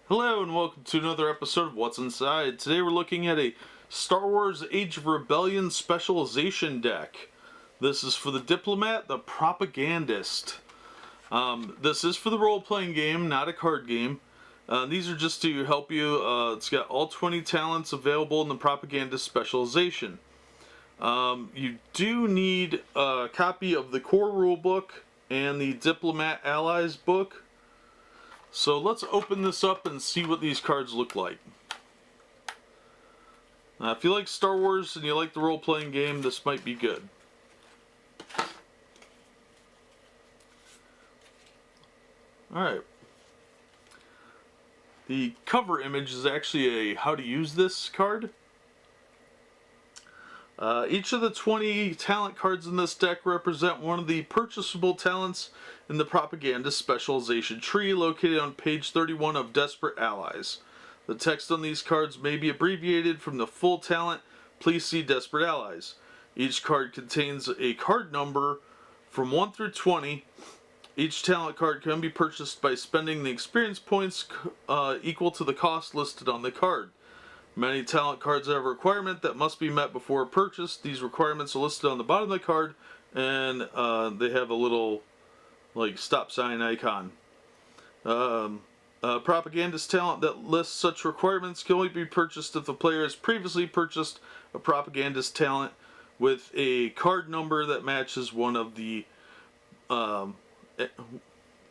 Hello and welcome to another episode of What's Inside. Today we're looking at a Star Wars Age of Rebellion Specialization deck. This is for the Diplomat, the Propagandist. This is for the role-playing game, not a card game. These are just to help you. It's got all 20 talents available in the Propagandist Specialization. You do need a copy of the core rulebook and the Diplomat Allies book. So let's open this up and see what these cards look like. If you like Star Wars and you like the role-playing game, this might be good. Alright. The cover image is actually a how to use this card. Each of the 20 talent cards in this deck represent one of the purchasable talents in the Propagandist Specialization tree located on page 31 of Desperate Allies. The text on these cards may be abbreviated from the full talent. Please see Desperate Allies. Each card contains a card number from 1 through 20. Each talent card can be purchased by spending the experience points equal to the cost listed on the card. Many talent cards have a requirement that must be met before purchase. These requirements are listed on the bottom of the card, and they have a little like stop sign icon. Propagandist talent that lists such requirements can only be purchased if the player has previously purchased a propagandist talent with a card number that matches one of the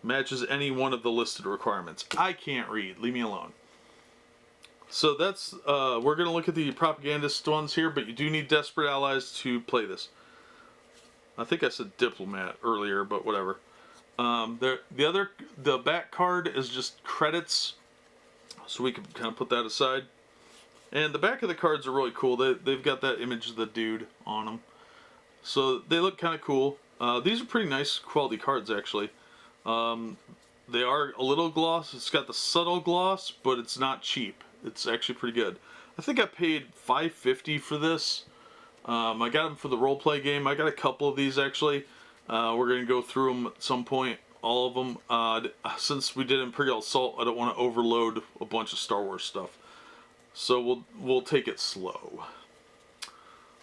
matches any one of the listed requirements. I can't read. Leave me alone. So that's, we're going to look at the propagandist ones here, but you do need Desperate Allies to play this. I think I said Diplomat earlier, but whatever. The back card is just credits, so we can kind of put that aside. And the back of the cards are really cool. They've got that image of the dude on them. So they look kind of cool. These are pretty nice quality cards, actually. They are a little gloss. It's got the subtle gloss, but it's not cheap. It's actually pretty good. I think I paid $5.50 for this. I got them for the roleplay game. I got a couple of these actually. We're going to go through them at some point, all of them. Since we did Imperial Assault, I don't want to overload a bunch of Star Wars stuff. So we'll take it slow.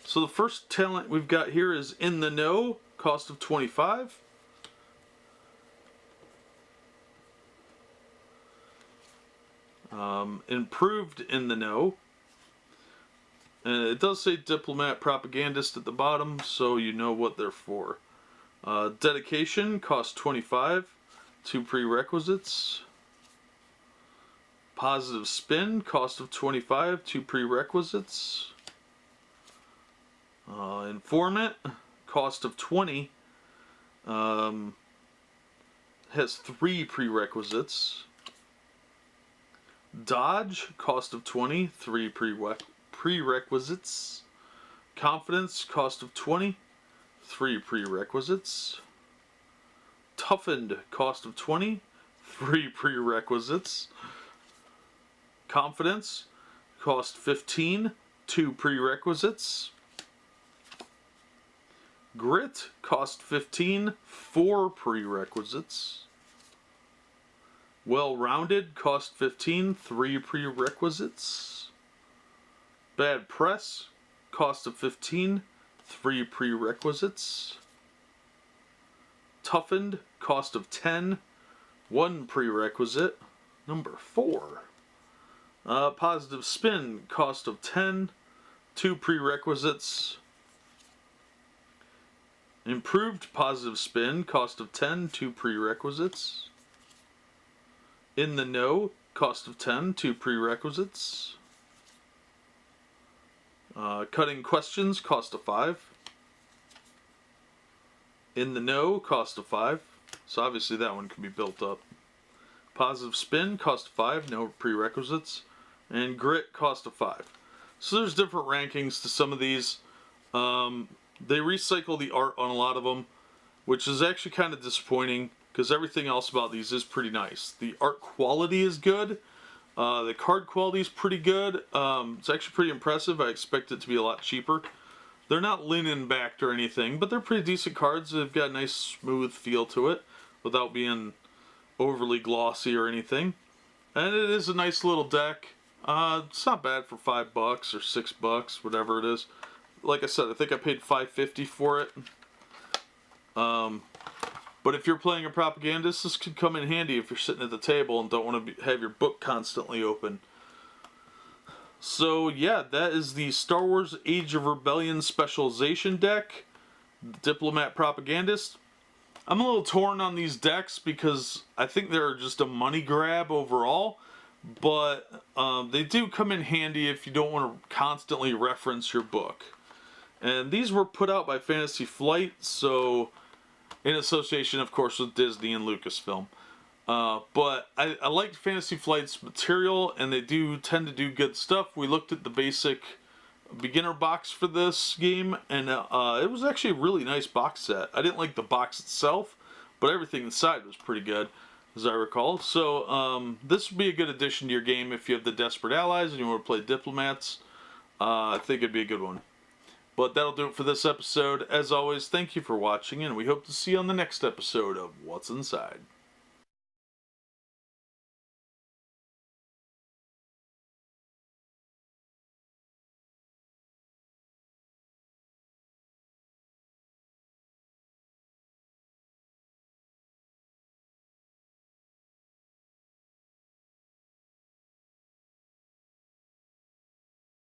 So the first talent we've got here is In the Know, cost of 25. Improved In the Know, and it does say Diplomat Propagandist at the bottom, so you know what they're for. Dedication, cost 25, 2 prerequisites. Positive Spin, cost of 25, 2 prerequisites. Informant, cost of 20, has 3 prerequisites. Dodge, cost of 20, 3 prerequisites. Confidence, cost of 20, 3 prerequisites. Toughened, cost of 20, 3 prerequisites. Confidence, cost 15, 2 prerequisites. Grit, cost 15, 4 prerequisites. Well-Rounded, cost 15, 3 prerequisites. Bad Press, cost of 15, 3 prerequisites. Toughened, cost of 10, 1 prerequisite. Number 4. Positive Spin, cost of 10, 2 prerequisites. Improved Positive Spin, cost of 10, 2 prerequisites. In the Know, cost of 10, 2 prerequisites. Cutting Questions, cost of 5. In the Know, cost of 5. So obviously that one can be built up. Positive Spin, cost of 5, no prerequisites. And Grit, cost of 5. So there's different rankings to some of these. They recycle the art on a lot of them, which is actually kind of disappointing, because everything else about these is pretty nice. The art quality is good. The card quality is pretty good. It's actually pretty impressive. I expect it to be a lot cheaper. They're not linen backed or anything, but they're pretty decent cards. They've got a nice smooth feel to it without being overly glossy or anything. And it is a nice little deck. It's not bad for $5 or $6, whatever it is. Like I said, I think I paid $5.50 for it. But if you're playing a propagandist, this could come in handy if you're sitting at the table and don't want to have your book constantly open. So yeah, that is the Star Wars Age of Rebellion Specialization deck, Diplomat Propagandist. I'm a little torn on these decks because I think they're just a money grab overall, but they do come in handy if you don't want to constantly reference your book. And these were put out by Fantasy Flight, so in association, of course, with Disney and Lucasfilm. But I liked Fantasy Flight's material, and they do tend to do good stuff. We looked at the basic beginner box for this game, and it was actually a really nice box set. I didn't like the box itself, but everything inside was pretty good, as I recall. So this would be a good addition to your game if you have the Desperate Allies and you want to play Diplomats. I think it'd be a good one. But that'll do it for this episode. As always, thank you for watching, and we hope to see you on the next episode of What's Inside.